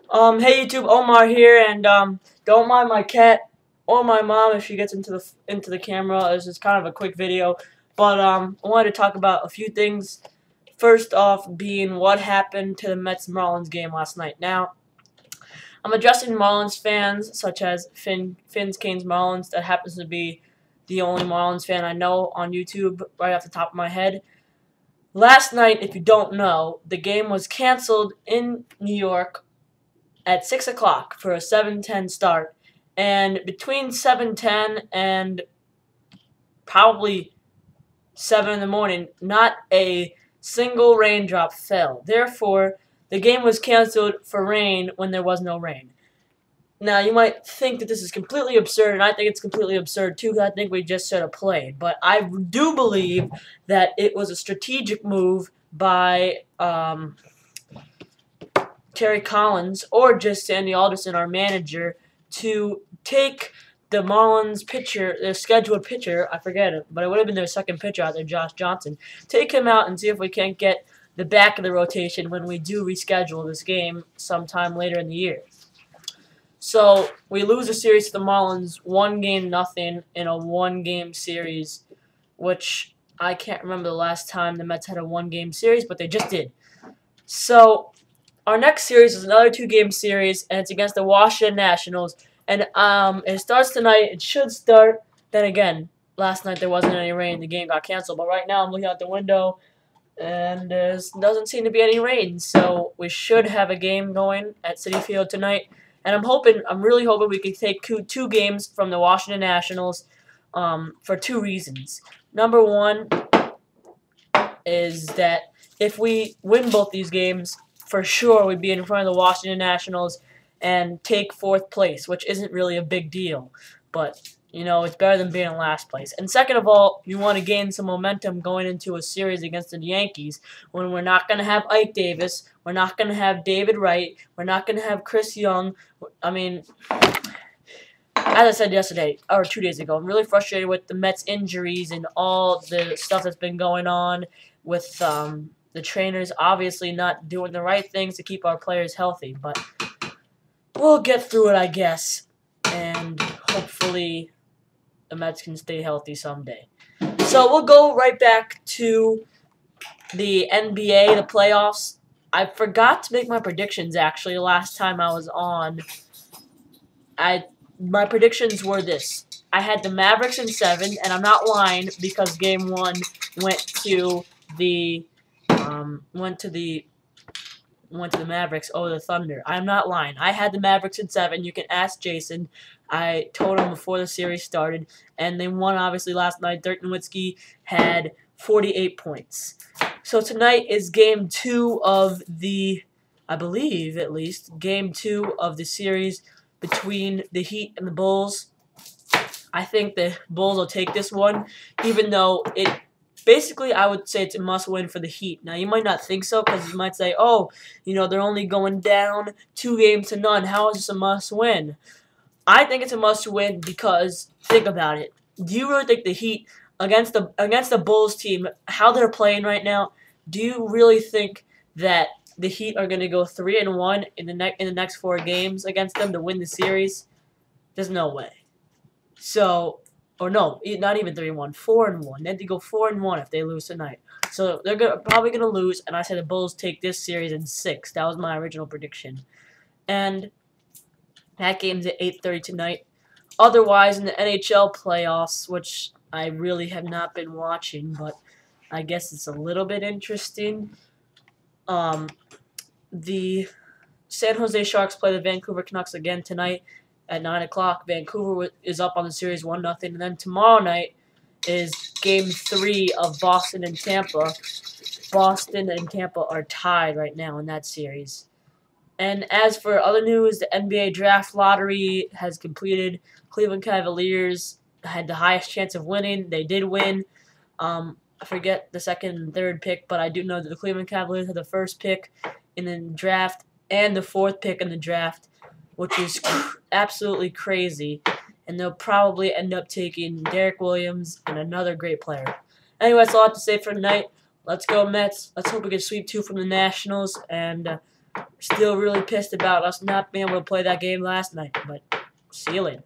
Hey YouTube, Omar here, and don't mind my cat or my mom if she gets into the camera. This is kind of a quick video, but I wanted to talk about a few things. First off, being what happened to the Mets-Marlins game last night. Now, I'm addressing Marlins fans such as Fins Canes Marlins. That happens to be the only Marlins fan I know on YouTube, right off the top of my head. Last night, if you don't know, the game was canceled in New York at 6 o'clock for a 7:10 start. And between 7:10 and probably 7 in the morning, not a single raindrop fell. Therefore, the game was canceled for rain when there was no rain. Now, you might think that this is completely absurd, and I think it's completely absurd too, because I think we just should have played. But I do believe that it was a strategic move by Terry Collins or just Sandy Alderson, our manager, to take the Marlins pitcher, their scheduled pitcher, I forget it, but it would have been their second pitcher out there, Josh Johnson. Take him out and see if we can't get the back of the rotation when we do reschedule this game sometime later in the year. So we lose a series to the Marlins, 1-0 in a one-game series, which I can't remember the last time the Mets had a one-game series, but they just did. So our next series is another 2-game series, and it's against the Washington Nationals. And it starts tonight. It should start. Then again, last night there wasn't any rain. The game got canceled. But right now I'm looking out the window, and there doesn't seem to be any rain. So we should have a game going at Citi Field tonight. And I'm really hoping we can take two games from the Washington Nationals for two reasons. Number one is that if we win both these games, for sure we'd be in front of the Washington Nationals and take fourth place, which isn't really a big deal. But, you know, it's better than being in last place. And second of all, you want to gain some momentum going into a series against the Yankees when we're not going to have Ike Davis, we're not going to have David Wright, we're not going to have Chris Young. I mean, as I said yesterday, or 2 days ago, I'm really frustrated with the Mets injuries and all the stuff that's been going on with the trainers obviously not doing the right things to keep our players healthy. But we'll get through it, I guess, and hopefully the Mets can stay healthy someday. So we'll go right back to the NBA, the playoffs. I forgot to make my predictions, actually, last time I was on. My predictions were this. I had the Mavericks in 7, and I'm not lying because Game 1 went to the Mavericks over the Thunder. I'm not lying. I had the Mavericks in 7. You can ask Jason. I told him before the series started, and they won obviously last night. Dirk Nowitzki had 48 points. So tonight is Game 2 of the, I believe at least, Game 2 of the series between the Heat and the Bulls. I think the Bulls will take this one, even though it basically, I would say it's a must-win for the Heat. Now, you might not think so because you might say, oh, you know, they're only going down 2-0. How is this a must-win? I think it's a must-win because, think about it. Do you really think the Heat, against the Bulls team, how they're playing right now, do you really think that the Heat are going to go 3-1 in the next 4 games against them to win the series? There's no way. So, or no, not even 3-1, 4-1. They had to go 4-1 if they lose tonight. So they're probably gonna lose. And I said the Bulls take this series in 6. That was my original prediction. And that game's at 8:30 tonight. Otherwise, in the NHL playoffs, which I really have not been watching, but I guess it's a little bit interesting. The San Jose Sharks play the Vancouver Canucks again tonight at 9 o'clock. Vancouver is up on the series 1-0. And then tomorrow night is Game 3 of Boston and Tampa. Boston and Tampa are tied right now in that series. And as for other news, the NBA draft lottery has completed. Cleveland Cavaliers had the highest chance of winning. They did win. I forget the second and third pick, but I do know that the Cleveland Cavaliers had the first pick in the draft and the 4th pick in the draft, which is absolutely crazy. And they'll probably end up taking Derek Williams and another great player. Anyway, that's all I have to say for tonight. Let's go Mets. Let's hope we can sweep 2 from the Nationals. And Still really pissed about us not being able to play that game last night. But see you later.